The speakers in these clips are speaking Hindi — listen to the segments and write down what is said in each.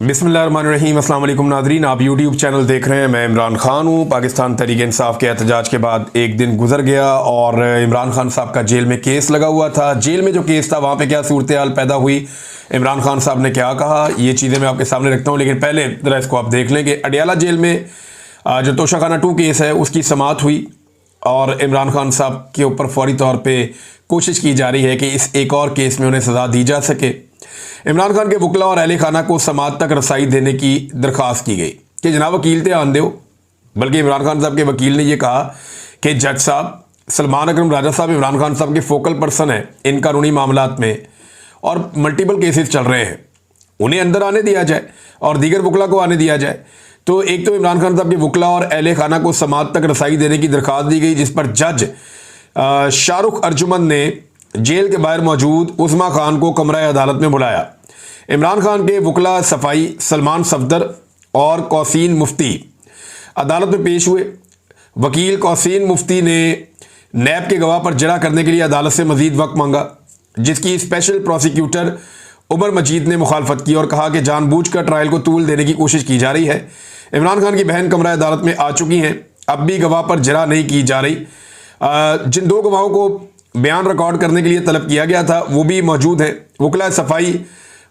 बिस्मिल्लाहिर्रहमानिर्रहीम। अस्सलाम वालेकुम नाज़रीन, आप यूट्यूब चैनल देख रहे हैं। मैं इमरान खान हूँ। पाकिस्तान तहरीक इंसाफ के एहतजाज के बाद एक दिन गुजर गया और इमरान खान साहब का जेल में केस लगा हुआ था। जेल में जो केस था वहाँ पे क्या सूरत हाल पैदा हुई, इमरान खान साहब ने क्या कहा, ये चीज़ें मैं आपके सामने रखता हूँ। लेकिन पहले ज़रा इसको आप देख लें कि अडियाला जेल में जो तोशाखाना 2 केस है उसकी समाअत हुई और इमरान खान साहब के ऊपर फौरी तौर पर कोशिश की जा रही है कि इस एक और केस में उन्हें सज़ा दी जा सके। इमरान खान के वकला और अहले खाना को समाअत तक रसाई देने की दरख्वास्त की गई कि जनाब वकील थे आंदे हो। बल्कि इमरान खान साहब के वकील ने यह कहा कि जज साहब सलमान अकरम राजा साहब इमरान खान साहब के फोकल पर्सन हैं इन कानूनी मामलात में और मल्टीपल केसेस चल रहे हैं, उन्हें अंदर आने दिया जाए और दीगर वकला को आने दिया जाए। तो एक तो इमरान खान साहब के वकला और अहले खाना को समाअत तक रसाई देने की दरख्वास्त दी गई, जिस पर जज शाहरुख अर्जुमन ने जेल के बाहर मौजूद उस्मा खान को कमरा अदालत में बुलाया। इमरान खान के वकला सफाई सलमान सफदर और कौसीन मुफ्ती अदालत में पेश हुए। वकील कौसीन मुफ्ती ने नैब के गवाह पर जरा करने के लिए अदालत से मजीद वक्त मांगा, जिसकी स्पेशल प्रोसिक्यूटर उमर मजीद ने मुखालफत की और कहा कि जानबूझकर ट्रायल को तूल देने की कोशिश की जा रही है। इमरान खान की बहन कमरा अदालत में आ चुकी हैं, अब भी गवाह पर जरा नहीं की जा रही। जिन 2 गवाहों को बयान रिकॉर्ड करने के लिए तलब किया गया था वो भी मौजूद है। वकला सफाई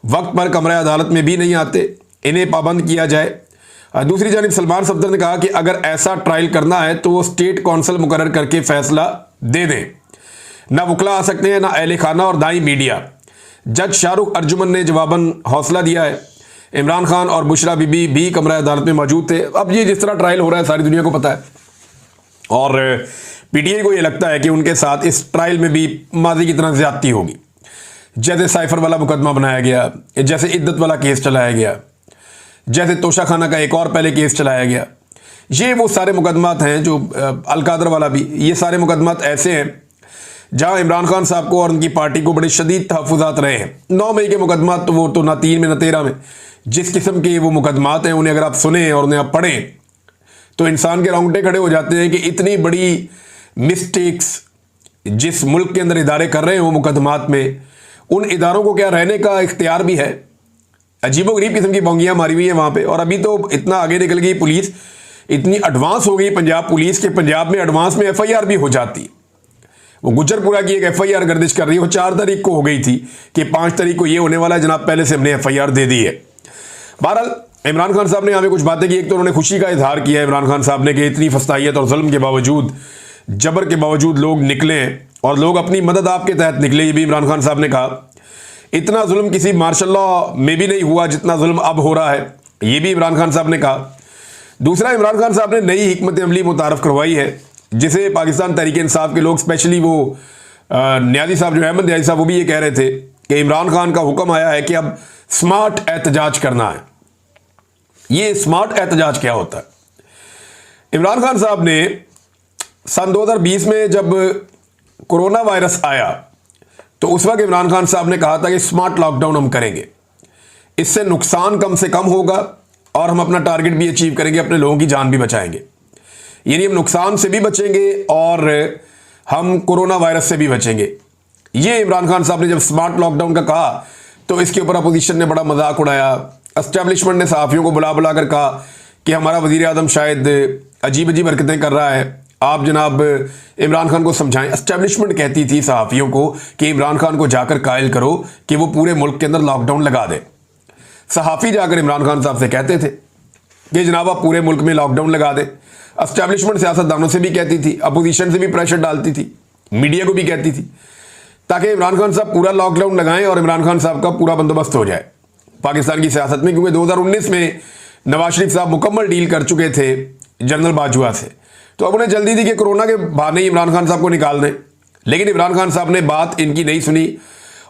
वक्त पर कमरा अदालत में भी नहीं आते, इन्हें पाबंद किया जाए। दूसरी जानिब सलमान सफदर ने कहा कि अगर ऐसा ट्रायल करना है तो वो स्टेट कौंसल मुकर्रर करके फैसला दे दें, ना वकला आ सकते हैं ना अहले खाना और ना ही मीडिया। जज शाहरुख अर्जुमन ने जवाबन हौसला दिया है। इमरान खान और बुशरा बीबी भी कमरा अदालत में मौजूद थे। अब ये जिस तरह ट्रायल हो रहा है सारी दुनिया को पता है और पीटीआई को ये लगता है कि उनके साथ इस ट्रायल में भी माजी की तरह ज्यादती होगी। जैसे साइफर वाला मुकदमा बनाया गया, जैसे इद्दत वाला केस चलाया गया, जैसे तोशाखाना का एक और पहले केस चलाया गया, ये वो सारे मुकदमात हैं जो अलकादर वाला भी, ये सारे मुकदमात ऐसे हैं जहां इमरान खान साहब को और उनकी पार्टी को बड़े शदीद तहफ़्फ़ुज़ात रहे हैं। 9 मई के मुकदमात तो वो तो ना 3 में ना 13 में, जिस किस्म के वो मुकदमात हैं उन्हें अगर आप सुने और उन्हें आप पढ़ें तो इंसान के रोंगटे खड़े हो जाते हैं कि इतनी बड़ी मिस्टेक्स जिस मुल्क के अंदर इदारे कर रहे हैं वो मुकदमात में, उन इदारों को क्या रहने का इख्तियार भी है? अजीबोगरीब किस्म की बोंगियां मारी हुई हैं वहाँ पे। और अभी तो इतना आगे निकल गई पुलिस, इतनी एडवांस हो गई पंजाब पुलिस के पंजाब में एडवांस में एफआईआर भी हो जाती। वो गुज्जरपुरा की एक एफआईआर गर्दिश कर रही है, वो 4 तारीख को हो गई थी कि 5 तारीख को ये होने वाला है जनाब, पहले से हमने एफआईआर दे दी है। बहरहाल इमरान खान साहब ने यहाँ पे कुछ बातें की। एक तो उन्होंने खुशी का इजहार किया इमरान खान साहब ने कि इतनी फस्तायत और जुल्म के बावजूद, जबर के बावजूद लोग निकले और लोग अपनी मदद आपके तहत निकले। ये भी इमरान खान साहब ने कहा। इतना जुल्म किसी मार्शल लॉ में भी नहीं हुआ जितना जुल्म अब हो रहा है, ये भी इमरान खान साहब ने कहा। दूसरा, इमरान खान साहब ने नई हिकमत अमली मुतारफ करवाई है, जिसे पाकिस्तान तहरीक इंसाफ के लोग, स्पेशली वो न्याजी साहब जो अहमद न्याजी साहब, वो भी ये कह रहे थे कि इमरान खान का हुक्म आया है कि अब स्मार्ट एहतजाज करना है। ये स्मार्ट एहतजाज क्या होता है? इमरान खान साहब ने सन 2020 में जब कोरोना वायरस आया तो उस वक्त इमरान खान साहब ने कहा था कि स्मार्ट लॉकडाउन हम करेंगे, इससे नुकसान कम से कम होगा और हम अपना टारगेट भी अचीव करेंगे, अपने लोगों की जान भी बचाएंगे। यानी हम नुकसान से भी बचेंगे और हम कोरोना वायरस से भी बचेंगे। ये इमरान खान साहब ने जब स्मार्ट लॉकडाउन का कहा तो इसके ऊपर अपोजिशन ने बड़ा मजाक उड़ाया। एस्टेब्लिशमेंट ने सहाफ़ियों को बुला बुला कर कहा कि हमारा वज़ीर आज़म शायद अजीब अजीब हरकतें कर रहा है, आप जनाब इमरान खान को समझाएं। एस्टेब्लिशमेंट कहती थी सहाफ़ियों को कि इमरान खान को जाकर कायल करो कि वो पूरे मुल्क के अंदर लॉकडाउन लगा दे। सहाफ़ी जाकर इमरान खान साहब से कहते थे कि जनाब आप पूरे मुल्क में लॉकडाउन लगा दें। एस्टेब्लिशमेंट सियासतदानों से भी कहती थी, अपोजिशन से भी प्रेशर डालती थी, मीडिया को भी कहती थी, ताकि इमरान खान साहब पूरा लॉकडाउन लगाएं और इमरान खान साहब का पूरा बंदोबस्त हो जाए पाकिस्तान की सियासत में। क्योंकि 2019 में नवाज शरीफ साहब मुकम्मल डील कर चुके थे जनरल बाजवा से, तो अब उन्हें जल्दी थी कि कोरोना के बहाने ही इमरान खान साहब को निकाल दें। लेकिन इमरान खान साहब ने बात इनकी नहीं सुनी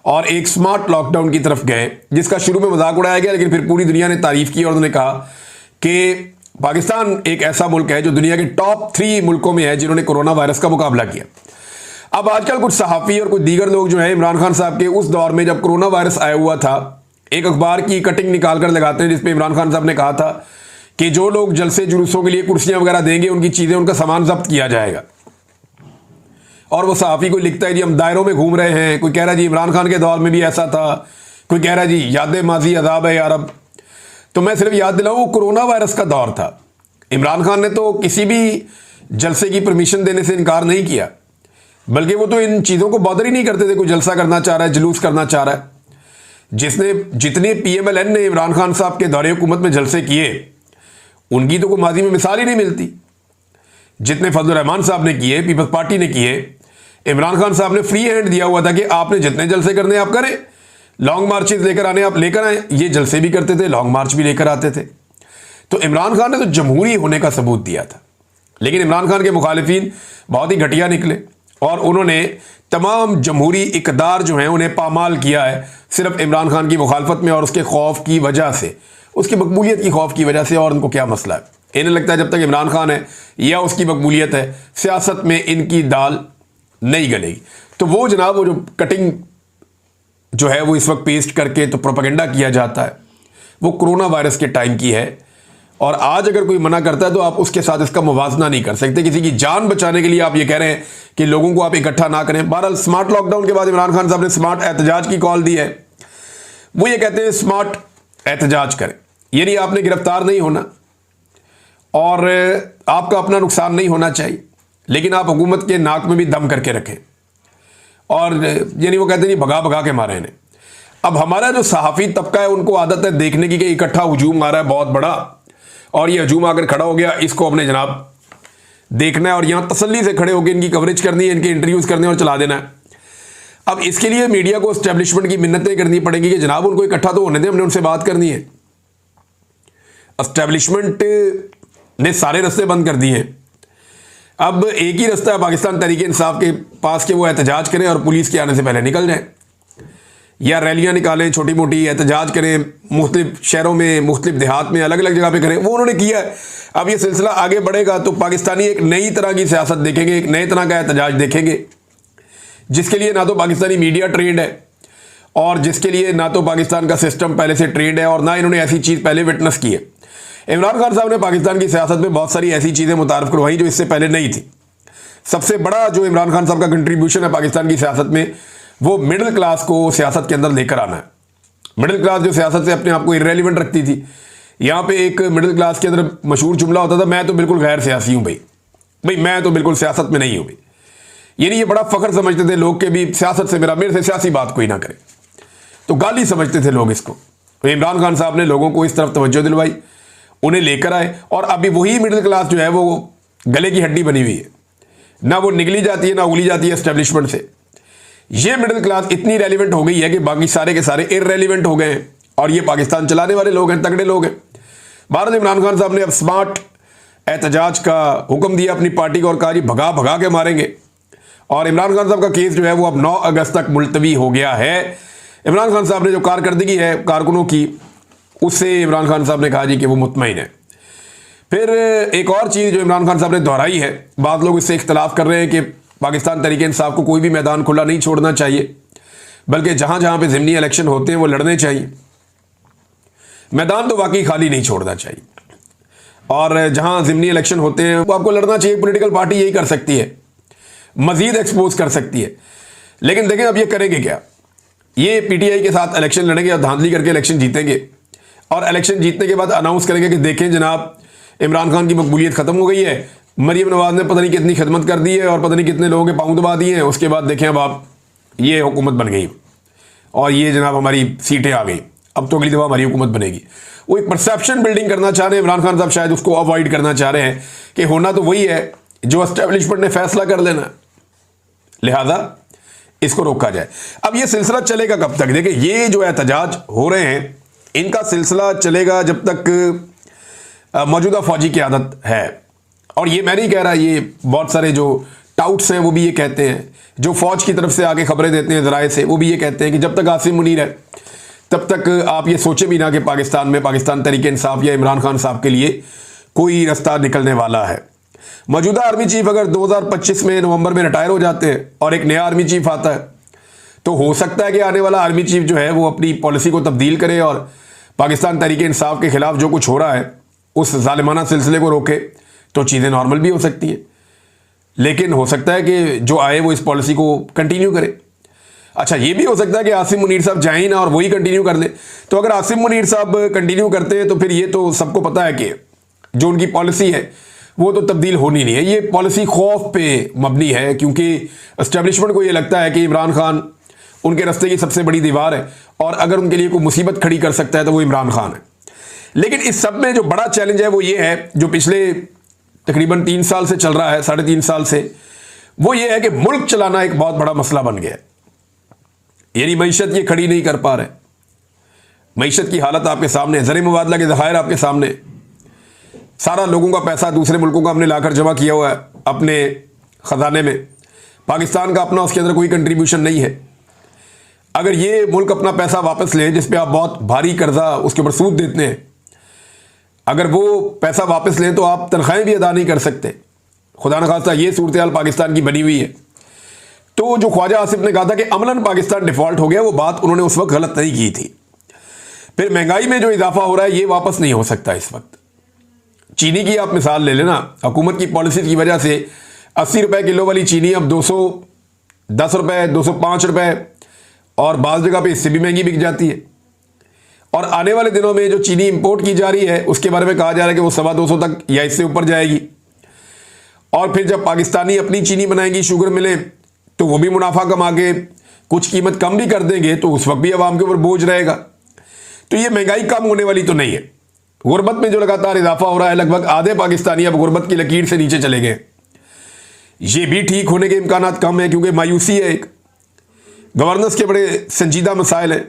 और एक स्मार्ट लॉकडाउन की तरफ गए, जिसका शुरू में मजाक उड़ाया गया, लेकिन फिर पूरी दुनिया ने तारीफ की और उन्होंने कहा कि पाकिस्तान एक ऐसा मुल्क है जो दुनिया के टॉप 3 मुल्कों में है जिन्होंने कोरोना वायरस का मुकाबला किया। अब आजकल कुछ सहाफ़ी और कुछ दीगर लोग जो है इमरान खान साहब के उस दौर में जब कोरोना वायरस आया हुआ था, एक अखबार की कटिंग निकाल कर लगाते हैं जिसपे इमरान खान साहब ने कहा था कि जो लोग जलसे जुलूसों के लिए कुर्सियां वगैरह देंगे उनकी चीज़ें, उनका सामान जब्त किया जाएगा। और वो सहाफ़ी को लिखता है जी हम दायरों में घूम रहे हैं, कोई कह रहा है जी इमरान खान के दौर में भी ऐसा था, कोई कह रहा है जी याद माजी अजाब है यार अब। तो मैं सिर्फ याद दिलाऊं, वो कोरोना वायरस का दौर था। इमरान खान ने तो किसी भी जलसे की परमिशन देने से इनकार नहीं किया, बल्कि वो तो इन चीज़ों को बॉदर ही नहीं करते थे। कोई जलसा करना चाह रहा है, जुलूस करना चाह रहा है, जितने PMLN ने इमरान खान साहब के दौरे हुकूमत में जलसे किए, उनकी तो कोई माजी में मिसाल ही नहीं मिलती। जितने फजल रहमान साहब ने किए, पीपल्स पार्टी ने किए, इमरान खान साहब ने फ्री हैंड दिया हुआ था कि आपने जितने जलसे करने आप करें, लॉन्ग मार्चेस लेकर आने आप लेकर आए। ये जलसे भी करते थे, लॉन्ग मार्च भी लेकर आते थे। तो इमरान खान ने तो जमहूरी होने का सबूत दिया था। लेकिन इमरान खान के मुखालिफिन बहुत ही घटिया निकले और उन्होंने तमाम जमहूरी इकदार जो हैं उन्हें पामाल किया है, सिर्फ इमरान खान की मुखालफत में और उसके खौफ की वजह से, उसकी मकबूलियत की खौफ की वजह से। और उनको क्या मसला है? इन्हें लगता है जब तक इमरान खान है या उसकी मकबूलियत है, सियासत में इनकी दाल नहीं गलेगी। तो वो जनाब, वो जो कटिंग जो है वो इस वक्त पेस्ट करके तो प्रोपेगेंडा किया जाता है, वो कोरोना वायरस के टाइम की है। और आज अगर कोई मना करता है तो आप उसके साथ इसका मुवाजना नहीं कर सकते। किसी की जान बचाने के लिए आप ये कह रहे हैं कि लोगों को आप इकट्ठा ना करें। बहरहाल स्मार्ट लॉकडाउन के बाद इमरान खान साहब ने स्मार्ट एहतजाज की कॉल दी है। वो ये कहते हैं स्मार्ट एहतजाज करें, यानी आपने गिरफ्तार नहीं होना और आपका अपना नुकसान नहीं होना चाहिए, लेकिन आप हुकूमत के नाक में भी दम करके रखें। और यानी वो कहते हैं भगा भगा के मारे इन्हें। अब हमारा जो सहाफ़ी तबका है उनको आदत है देखने की कि इकट्ठा हजूम आ रहा है बहुत बड़ा, और ये हजूम आकर खड़ा हो गया, इसको हमने जनाब देखना है और यहाँ तसल्ली से खड़े होकर इनकी कवरेज करनी है, इनके इंटरव्यूज़ करने और चला देना है। अब इसके लिए मीडिया को एस्टेब्लिशमेंट की मिन्नतें करनी पड़ेंगी कि जनाब उनको इकट्ठा तो होने दें, हमने उनसे बात करनी है। एस्टेब्लिशमेंट ने सारे रास्ते बंद कर दिए हैं। अब एक ही रास्ता है पाकिस्तान तहरीक इंसाफ के पास कि वो एहतजाज करें और पुलिस के आने से पहले निकल जाएं, या रैलियां निकालें, छोटी मोटी एहतजाज करें, मुख्तलिफ शहरों में, मुख्तलिफ देहात में, अलग अलग जगह पे करें। वो उन्होंने किया है। अब ये सिलसिला आगे बढ़ेगा तो पाकिस्तानी एक नई तरह की सियासत देखेंगे, एक नए तरह का एहतजाज देखेंगे, जिसके लिए ना तो पाकिस्तानी मीडिया ट्रेंड है और जिसके लिए ना तो पाकिस्तान का सिस्टम पहले से ट्रेंड है और ना इन्होंने ऐसी चीज़ पहले विटनेस की है। इमरान खान साहब ने पाकिस्तान की सियासत में बहुत सारी ऐसी चीज़ें मुतारफ़ करवाई जो इससे पहले नहीं थी। सबसे बड़ा जो इमरान खान साहब का कंट्रीब्यूशन है पाकिस्तान की सियासत में, वो मिडिल क्लास को सियासत के अंदर लेकर आना है। मिडिल क्लास जो सियासत से अपने आप को इररेलेवेंट रखती थी, यहाँ पे एक मिडिल क्लास के अंदर मशहूर जुमला होता था, मैं तो बिल्कुल गैर सियासी हूँ भाई मैं तो बिल्कुल सियासत में नहीं हूँ भाई। यानी ये बड़ा फ़ख्र समझते थे लोग के भी सियासत से मेरे से सियासी बात कोई ना करे, तो गाली समझते थे लोग इसको। तो इमरान खान साहब ने लोगों को इस तरफ तवज्जो दिलवाई, उन्हें लेकर आए और अभी वही मिडिल क्लास जो है वो गले की हड्डी बनी हुई है, ना वो निगली जाती है ना उगली जाती है एस्टेब्लिशमेंट से। ये मिडिल क्लास इतनी रेलिवेंट हो गई है कि बाकी सारे के सारे इररेलिवेंट हो गए हैं और ये पाकिस्तान चलाने वाले लोग हैं, तगड़े लोग हैं। भारत इमरान खान साहब ने अब स्मार्ट एहतजाज का हुक्म दिया अपनी पार्टी को और कहा जी भगा भगा के मारेंगे। और इमरान खान साहब का केस जो है वो अब 9 अगस्त तक मुलतवी हो गया है। इमरान खान साहब ने जो कारकर्दगी है कारकुनों की, उससे इमरान खान साहब ने कहा जी कि वो मुतमईन है। फिर एक और चीज़ जो इमरान खान साहब ने दोहराई है, बाद लोग इससे इख्तलाफ कर रहे हैं कि पाकिस्तान तहरीक इंसाफ को कोई भी मैदान खुला नहीं छोड़ना चाहिए, बल्कि जहाँ जहाँ पे ज़िमनी इलेक्शन होते हैं वो लड़ने चाहिए। मैदान तो वाकई खाली नहीं छोड़ना चाहिए और जहाँ ज़िमनी इलेक्शन होते हैं वो आपको लड़ना चाहिए। पॉलिटिकल पार्टी यही कर सकती है, मज़ीद एक्सपोज कर सकती है। लेकिन देखें अब ये करेंगे क्या? ये PTI के साथ इलेक्शन लड़ेंगे और धांधली करके इलेक्शन जीतेंगे और इलेक्शन जीतने के बाद अनाउंस करेंगे कि देखें जनाब इमरान खान की मकबूलियत ख़त्म हो गई है, मरीम नवाज ने पता नहीं कितनी खिदमत कर दी है और पता नहीं कितने लोगों के पाँव दबा दिए हैं, उसके बाद देखें अब आप ये हुकूमत बन गई और ये जनाब हमारी सीटें आ गई, अब तो अगली दफ़ा हमारी हुकूमत बनेगी। वो एक परसेप्शन बिल्डिंग करना चाह रहे हैं इमरान खान साहब, शायद उसको अवॉइड करना चाह रहे हैं कि होना तो वही है जो एस्टेब्लिशमेंट ने फैसला कर लेना, लिहाजा इसको रोका जाए। अब ये सिलसिला चलेगा कब तक? देखिए ये जो एहतजाज हो रहे हैं इनका सिलसिला चलेगा जब तक मौजूदा फौजी की आदत है। और ये मैं नहीं कह रहा, ये बहुत सारे जो टाउट्स हैं वो भी ये कहते हैं, जो फौज की तरफ से आगे खबरें देते हैं ज़राए से, वो भी ये कहते हैं कि जब तक आसिम मुनीर है तब तक आप ये सोचें भी ना कि पाकिस्तान में पाकिस्तान तहरीक इंसाफ या इमरान खान साहब के लिए कोई रास्ता निकलने वाला है। मौजूदा आर्मी चीफ अगर 2025 में नवंबर में रिटायर हो जाते हैं और एक नया आर्मी चीफ आता है तो हो सकता है कि आने वाला आर्मी चीफ जो है वो अपनी पॉलिसी को तब्दील करे और पाकिस्तान तहरीक इंसाफ के खिलाफ जो कुछ हो रहा है उस जालिमाना सिलसिले को रोके, तो चीज़ें नॉर्मल भी हो सकती हैं। लेकिन हो सकता है कि जो आए वो इस पॉलिसी को कंटिन्यू करे। अच्छा, ये भी हो सकता है कि आसिम मुनीर साहब जाएं ही ना और वही कंटिन्यू कर दें। तो अगर आसिम मुनीर साहब कंटिन्यू करते हैं तो फिर ये तो सबको पता है कि जो उनकी पॉलिसी है वो तो तब्दील होनी नहीं है। ये पॉलिसी खौफ पे मबनी है, क्योंकि एस्टेब्लिशमेंट को ये लगता है कि इमरान खान उनके रास्ते की सबसे बड़ी दीवार है और अगर उनके लिए कोई मुसीबत खड़ी कर सकता है तो वो इमरान खान है। लेकिन इस सब में जो बड़ा चैलेंज है वो ये है, जो पिछले तकरीबन 3 साल से चल रहा है, 3.5 साल से, वो ये है कि मुल्क चलाना एक बहुत बड़ा मसला बन गया है। यानी मईशत ये खड़ी नहीं कर पा रहे। मईशत की हालत आपके सामने, ज़र मुबादला के ज़खायर आपके सामने, सारा लोगों का पैसा दूसरे मुल्कों का हमने लाकर जमा किया हुआ है अपने ख़जाने में। पाकिस्तान का अपना उसके अंदर कोई कंट्रीब्यूशन नहीं है। अगर ये मुल्क अपना पैसा वापस ले, जिस पे आप बहुत भारी कर्जा उसके ऊपर सूद देते हैं, अगर वो पैसा वापस लें तो आप तनख्वाहें भी अदा नहीं कर सकते। खुदा न खास्ता ये सूरत हाल पाकिस्तान की बनी हुई है। तो जो ख्वाजा आसिफ ने कहा था कि अमलन पाकिस्तान डिफ़ॉल्ट हो गया, वो बात उन्होंने उस वक्त गलत नहीं की थी। फिर महंगाई में जो इजाफा हो रहा है ये वापस नहीं हो सकता इस वक्त। चीनी की आप मिसाल ले लेना, हुकूमत की पॉलिसी की वजह से 80 रुपए किलो वाली चीनी अब 210 रुपए, 205 रुपए और बाज़ जगह पे इससे भी महंगी बिक जाती है। और आने वाले दिनों में जो चीनी इंपोर्ट की जा रही है उसके बारे में कहा जा रहा है कि वो 225 तक या इससे ऊपर जाएगी। और फिर जब पाकिस्तानी अपनी चीनी बनाएंगी, शुगर मिलें, तो वो भी मुनाफा कमा के कुछ कीमत कम भी कर देंगे, तो उस वक्त भी आवाम के ऊपर बोझ रहेगा। तो ये महंगाई कम होने वाली तो नहीं है। गुर्बत में जो लगातार इजाफा हो रहा है, लगभग आधे पाकिस्तानी अब गुर्बत की लकीर से नीचे चले गए। ये भी ठीक होने के इम्कान कम है, क्योंकि मायूसी है। एक गवर्नेंस के बड़े संजीदा मसाइल हैं।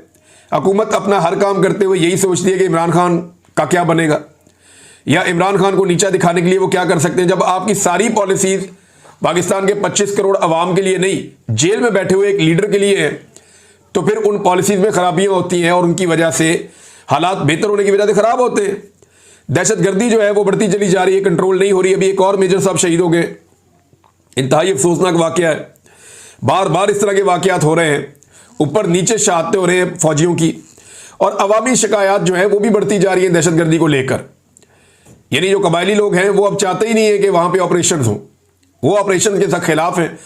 हुकूमत अपना हर काम करते हुए यही सोचती है कि इमरान खान का क्या बनेगा, या इमरान खान को नीचा दिखाने के लिए वो क्या कर सकते हैं। जब आपकी सारी पॉलिसीज पाकिस्तान के 25 करोड़ अवाम के लिए नहीं, जेल में बैठे हुए एक लीडर के लिए है, तो फिर उन पॉलिसीज में खराबियां होती हैं और उनकी वजह से हालात बेहतर होने की वजह से खराब होते हैं। दहशतगर्दी जो है वो बढ़ती चली जा रही है, कंट्रोल नहीं हो रही। अभी एक और मेजर साहब शहीद हो गए, इंतहाई अफसोसनाक वाकया है। बार बार इस तरह के वाकयात हो रहे हैं, ऊपर नीचे शहादतें हो रहे हैं फौजियों की, और अवामी शिकायत जो है वो भी बढ़ती जा रही है दहशतगर्दी को लेकर। यानी जो कबायली लोग हैं वो अब चाहते ही नहीं है कि वहां पे ऑपरेशन हो, वो ऑपरेशन के खिलाफ हैं।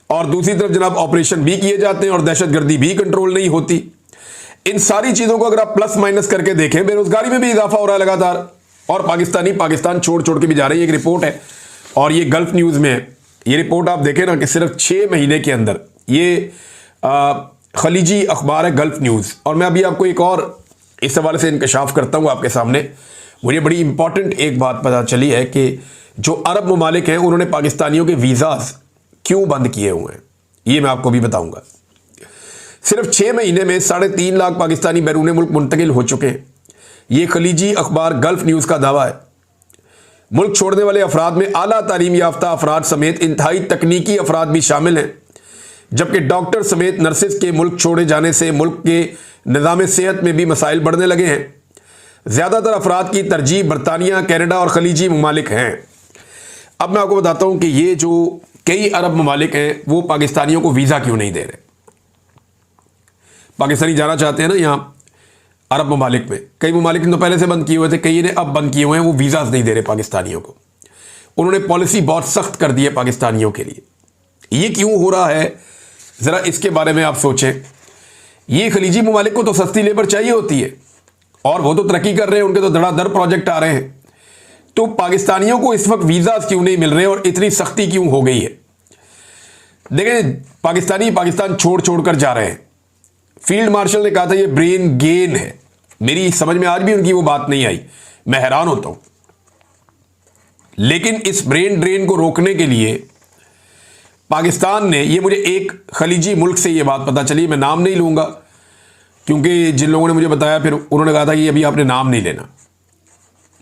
और दूसरी तरफ जनाब ऑपरेशन भी किए जाते हैं और दहशतगर्दी भी कंट्रोल नहीं होती। इन सारी चीजों को अगर आप प्लस माइनस करके देखें, बेरोजगारी में भी इजाफा हो रहा है लगातार, और पाकिस्तानी पाकिस्तान छोड़ छोड़ के भी जा रही है। एक रिपोर्ट है और ये गल्फ न्यूज में है। ये रिपोर्ट आप देखें ना कि सिर्फ 6 महीने के अंदर, ये खलीजी अखबार है गल्फ न्यूज, और मैं अभी आपको एक और इस हवाले से इंकशाफ करता हूं आपके सामने। मुझे बड़ी इंपॉर्टेंट एक बात पता चली है कि जो अरब ममालिक हैं उन्होंने पाकिस्तानियों के वीज़ाज क्यों बंद किए हुए हैं, ये मैं आपको भी बताऊंगा। सिर्फ 6 महीने में 3.5 लाख पाकिस्तानी बैरून मुल्क मुंतकिल हो चुके हैं। ये खलीजी अखबार गल्फ न्यूज़ का दावा है। मुल्क छोड़ने वाले अफराद में आला तालीम याफ्ता अफराद समेत इंतहाई तकनीकी अफराद भी शामिल हैं, जबकि डॉक्टर समेत नर्सेज के मुल्क छोड़े जाने से मुल्क के निज़ाम सेहत में भी मसाइल बढ़ने लगे हैं। ज़्यादातर अफराद की तरजीह बरतानिया, कनाडा और खलीजी ममालिक हैं। अब मैं आपको बताता हूँ कि ये जो कई अरब ममालिक हैं वो पाकिस्तानियों को वीज़ा क्यों नहीं दे रहे। पाकिस्तानी जाना चाहते हैं ना यहाँ अरब ममालिक में, कई ममालिक ने तो पहले से बंद किए हुए थे, कई ने अब बंद किए हुए हैं, वो वीज़ाज नहीं दे रहे पाकिस्तानियों को। उन्होंने पॉलिसी बहुत सख्त कर दी है पाकिस्तानियों के लिए। ये क्यों हो रहा है, ज़रा इसके बारे में आप सोचें। ये खलीजी ममालिक को तो सस्ती लेबर चाहिए होती है और वो तो तरक्की कर रहे हैं, उनके तो धड़ाधड़ प्रोजेक्ट आ रहे हैं। तो पाकिस्तानियों को इस वक्त वीज़ाज क्यों नहीं मिल रहे और इतनी सख्ती क्यों हो गई है। देखें, पाकिस्तानी पाकिस्तान छोड़ छोड़ कर जा रहे हैं। फील्ड मार्शल ने कहा था ये ब्रेन गेन है, मेरी समझ में आज भी उनकी वो बात नहीं आई, मैं हैरान होता हूं। लेकिन इस ब्रेन ड्रेन को रोकने के लिए पाकिस्तान ने, ये मुझे एक खलीजी मुल्क से ये बात पता चली, मैं नाम नहीं लूंगा क्योंकि जिन लोगों ने मुझे बताया फिर उन्होंने कहा था कि अभी आपने नाम नहीं लेना,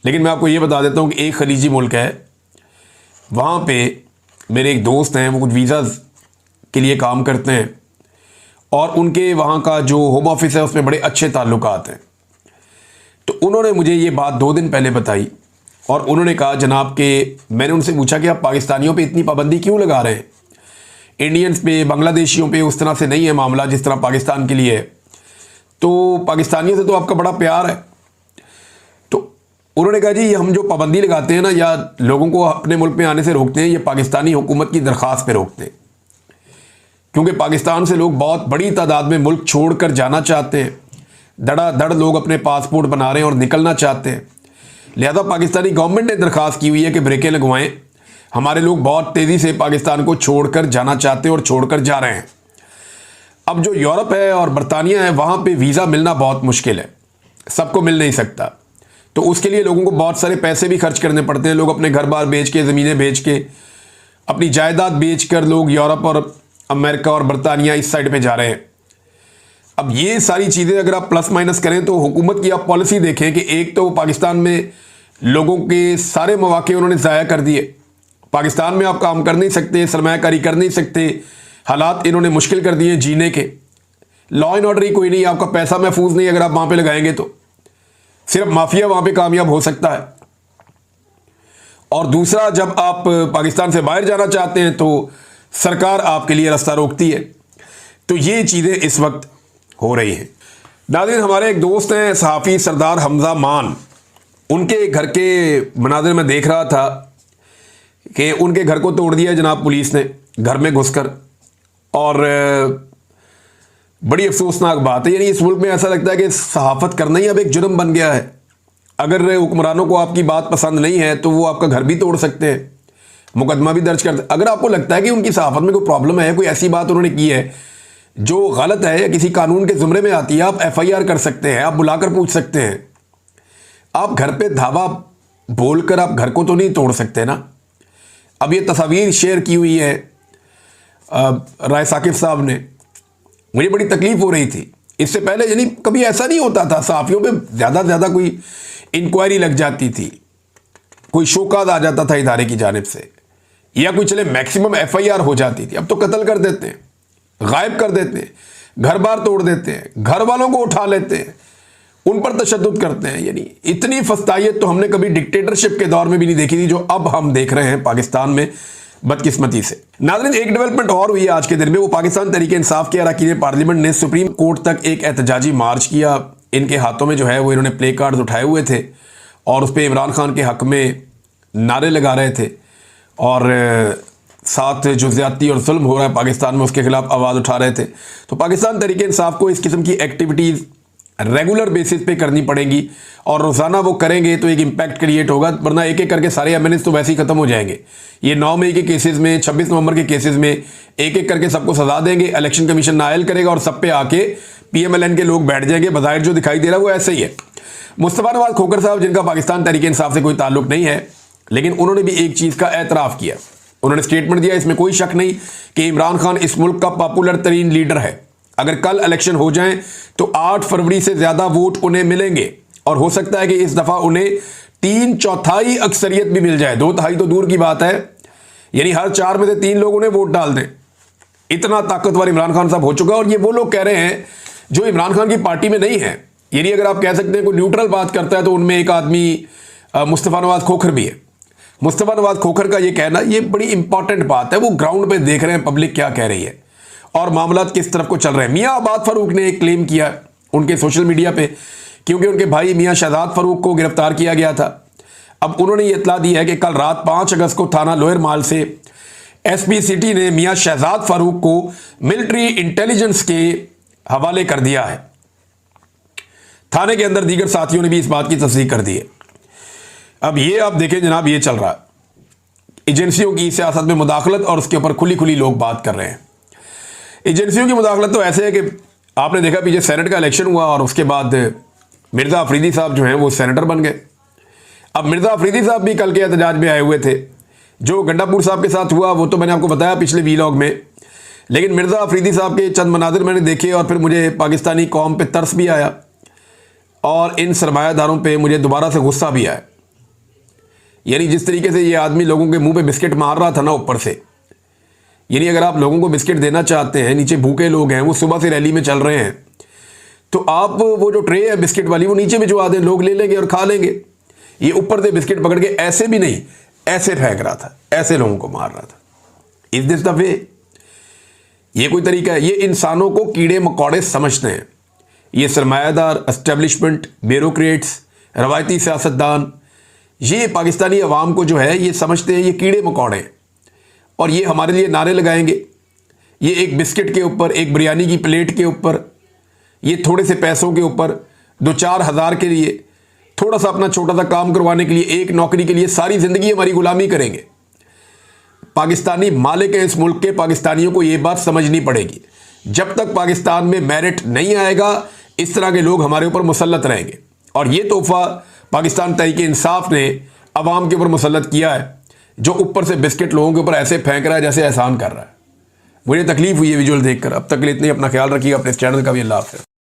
लेकिन मैं आपको ये बता देता हूं कि एक खलीजी मुल्क है, वहां पे मेरे एक दोस्त हैं, वो कुछ वीज़ाज के लिए काम करते हैं और उनके वहाँ का जो होम ऑफिस है उसमें बड़े अच्छे ताल्लुकात हैं। तो उन्होंने मुझे ये बात 2 दिन पहले बताई और उन्होंने कहा जनाब कि मैंने उनसे पूछा कि आप पाकिस्तानियों पे इतनी पाबंदी क्यों लगा रहे हैं, इंडियंस पे, बांग्लादेशियों पे उस तरह से नहीं है मामला जिस तरह पाकिस्तान के लिए है, तो पाकिस्तानियों से तो आपका बड़ा प्यार है। तो उन्होंने कहा जी हम जो पाबंदी लगाते हैं ना या लोगों को अपने मुल्क में आने से रोकते हैं, ये पाकिस्तानी हुकूमत की दरख्वास्त पे रोकते हैं। क्योंकि पाकिस्तान से लोग बहुत बड़ी तादाद में मुल्क छोड़कर जाना चाहते हैं। धड़ाधड़ लोग अपने पासपोर्ट बना रहे हैं और निकलना चाहते हैं। लिहाजा पाकिस्तानी गवर्नमेंट ने दरख्वास्त की हुई है कि ब्रेकें लगवाएं, हमारे लोग बहुत तेज़ी से पाकिस्तान को छोड़कर जाना चाहते हैं और छोड़कर जा रहे हैं। अब जो यूरोप है और बरतानिया है, वहाँ पे वीज़ा मिलना बहुत मुश्किल है, सबको मिल नहीं सकता। तो उसके लिए लोगों को बहुत सारे पैसे भी खर्च करने पड़ते हैं। लोग अपने घर बार बेच के, ज़मीनें बेच के, अपनी जायदाद बेच कर लोग यूरोप और अमेरिका और बरतानिया इस साइड पे जा रहे हैं। अब ये सारी चीज़ें अगर आप प्लस माइनस करें तो हुकूमत की आप पॉलिसी देखें कि एक तो पाकिस्तान में लोगों के सारे मौके उन्होंने ज़ाया कर दिए। पाकिस्तान में आप काम कर नहीं सकते, सरमायाकारी कर नहीं सकते, हालात इन्होंने मुश्किल कर दिए जीने के। लॉ एंड ऑर्डर ही कोई नहीं, आपका पैसा महफूज नहीं अगर आप वहाँ पे लगाएंगे तो। सिर्फ माफिया वहाँ पे कामयाब हो सकता है। और दूसरा, जब आप पाकिस्तान से बाहर जाना चाहते हैं तो सरकार आपके लिए रास्ता रोकती है। तो ये चीज़ें इस वक्त हो रही हैं। नाज़रीन, हमारे एक दोस्त हैं सहाफ़ी सरदार हमज़ा मान, उनके घर के मनाज़िर में देख रहा था कि उनके घर को तोड़ दिया जनाब पुलिस ने घर में घुसकर। और बड़ी अफसोसनाक बात है। यानी इस मुल्क में ऐसा लगता है कि सहाफ़त करना ही अब एक जुर्म बन गया है। अगर हुक्मरानों को आपकी बात पसंद नहीं है तो वो आपका घर भी तोड़ सकते हैं, मुकदमा भी दर्ज करते। अगर आपको लगता है कि उनकी सहाफ़त में कोई प्रॉब्लम है, कोई ऐसी बात उन्होंने की है जो गलत है या किसी कानून के ज़ुमरे में आती है, आप FIR कर सकते हैं, आप बुलाकर पूछ सकते हैं। आप घर पे धावा बोलकर आप घर को तो नहीं तोड़ सकते ना। अब ये तस्वीर शेयर की हुई है राय साकिब साहब ने, मुझे बड़ी तकलीफ हो रही थी। इससे पहले यानी कभी ऐसा नहीं होता था, सहाफ़ियों पे ज़्यादा से ज़्यादा कोई इंक्वायरी लग जाती थी, कोई शोकाज आ जाता था इदारे की जानिब से, या कोई चले मैक्सिमम FIR हो जाती थी। अब तो कत्ल कर देते हैं, गायब कर देते हैं, घर बार तोड़ देते हैं, घर वालों को उठा लेते हैं, उन पर तशद्दुद करते हैं। यानी इतनी फस्तायत तो हमने कभी डिक्टेटरशिप के दौर में भी नहीं देखी थी, जो अब हम देख रहे हैं पाकिस्तान में, बदकिस्मती से। नाज़रीन, एक डेवलपमेंट और हुई आज के दिन में, वो पाकिस्तान तहरीक इंसाफ के अरकान पार्लियामेंट ने सुप्रीम कोर्ट तक एक एहतजाजी मार्च किया। इनके हाथों में जो है वो इन्होंने प्ले कार्ड्स उठाए हुए थे और उस पर इमरान खान के हक़ में नारे लगा रहे थे, और साथ जो ज़्यादती और जुल्म हो रहा है पाकिस्तान में उसके खिलाफ आवाज़ उठा रहे थे। तो पाकिस्तान तहरीक इंसाफ को इस किस्म की एक्टिविटीज़ रेगुलर बेसिस पे करनी पड़ेंगी, और रोज़ाना वो करेंगे तो एक इम्पैक्ट क्रिएट होगा, वरना एक एक करके सारे MNAs तो वैसे ही ख़त्म हो जाएंगे। ये 9 मई के केसेस में, 26 नवंबर के केसेस में एक एक करके सबको सजा देंगे, इलेक्शन कमीशन नायल करेगा और सब पे आके PMLN के लोग बैठ जाएंगे। बज़ाहिर जो दिखाई दे रहा है वो ऐसे ही है। मुस्तफ़ा नवाज़ खोखर साहब, जिनका पाकिस्तान तहरीक इंसाफ से कोई ताल्लुक नहीं है, लेकिन उन्होंने भी एक चीज़ का एतराफ़ किया, उन्होंने स्टेटमेंट दिया, इसमें कोई शक नहीं कि इमरान खान इस मुल्क का पॉपुलर तरीन लीडर है। अगर कल इलेक्शन हो जाएं तो 8 फरवरी से ज़्यादा वोट उन्हें मिलेंगे, और हो सकता है कि इस दफ़ा उन्हें 3/4 अक्सरियत भी मिल जाए। 2/3 तो दूर की बात है, यानी हर 4 में से 3 लोग उन्हें वोट डाल दें। इतना ताकतवर इमरान खान साहब हो चुका है। और ये वो लोग कह रहे हैं जो इमरान खान की पार्टी में नहीं है। यानी अगर आप कह सकते हैं कोई न्यूट्रल बात करता है तो उनमें एक आदमी मुस्तफ़ा नवाज़ खोखर भी है। मुस्तफ़ा नवाज़ खोखर का ये कहना, ये बड़ी इंपॉर्टेंट बात है। वो ग्राउंड पे देख रहे हैं पब्लिक क्या कह रही है और मामला किस तरफ को चल रहे हैं। मियाँ आबाद फ़ारूक ने एक क्लेम किया उनके सोशल मीडिया पे, क्योंकि उनके भाई मियाँ शहजाद फ़ारूक को गिरफ्तार किया गया था। अब उन्होंने ये इतला दी है कि कल रात 5 अगस्त को थाना लोअर माल से SP सिटी ने मियाँ शहजाद फ़ारूक को मिलिट्री इंटेलिजेंस के हवाले कर दिया है। थाने के अंदर दीगर साथियों ने भी इस बात की तस्दीक कर दी है। अब ये आप देखें जनाब, ये चल रहा है, एजेंसियों की सियासत में मुदाखलत, और उसके ऊपर खुली खुली लोग बात कर रहे हैं। एजेंसियों की मुदाखलत तो ऐसे है कि आपने देखा पीछे सेनेट का इलेक्शन हुआ और उसके बाद मिर्ज़ा अफरीदी साहब जो हैं वो सेनेटर बन गए। अब मिर्ज़ा अफरीदी साहब भी कल के एहतजाज में आए हुए थे। जो गंडापुर साहब के साथ हुआ वो तो मैंने आपको बताया पिछले वीलॉग में, लेकिन मिर्ज़ा अफरीदी साहब के चंद मनाजिर मैंने देखे और फिर मुझे पाकिस्तानी कौम पे तरस भी आया और इन सरमायादारों पे मुझे दोबारा से गुस्सा भी आया। यानी जिस तरीके से ये आदमी लोगों के मुंह पे बिस्किट मार रहा था ना ऊपर से, यानी अगर आप लोगों को बिस्किट देना चाहते हैं, नीचे भूखे लोग हैं, वो सुबह से रैली में चल रहे हैं, तो आप वो जो ट्रे है बिस्किट वाली वो नीचे भिजवा दें, लोग ले लेंगे और खा लेंगे। ये ऊपर से बिस्किट पकड़ के ऐसे भी नहीं, ऐसे फेंक रहा था, ऐसे लोगों को मार रहा था। इस दिस द वे, ये कोई तरीका है? ये इंसानों को कीड़े मकोड़े समझते हैं। ये सरमायादार, एस्टेब्लिशमेंट, ब्यूरोक्रेट्स, रवायती सियासतदान, ये पाकिस्तानी अवाम को जो है ये समझते हैं ये कीड़े मकोड़े हैं, और ये हमारे लिए नारे लगाएंगे, ये एक बिस्किट के ऊपर, एक बिरयानी की प्लेट के ऊपर, ये थोड़े से पैसों के ऊपर, 2-4 हज़ार के लिए, थोड़ा सा अपना छोटा सा काम करवाने के लिए, एक नौकरी के लिए सारी ज़िंदगी हमारी गुलामी करेंगे। पाकिस्तानी मालिक हैं इस मुल्क के, पाकिस्तानियों को ये बात समझनी पड़ेगी। जब तक पाकिस्तान में मेरिट नहीं आएगा, इस तरह के लोग हमारे ऊपर मुसल्लत रहेंगे। और ये तोहफा पाकिस्तान तहरीक इंसाफ ने अवाम के ऊपर मुसल्लत किया है, जो ऊपर से बिस्किट लोगों के ऊपर ऐसे फेंक रहा है जैसे एहसान कर रहा है। मुझे तकलीफ हुई है विजुअल देखकर। अब तक के लिए इतनी, अपना ख्याल रखिएगा, अपने इस चैनल का भी। अल्लाह हाफ़िज़।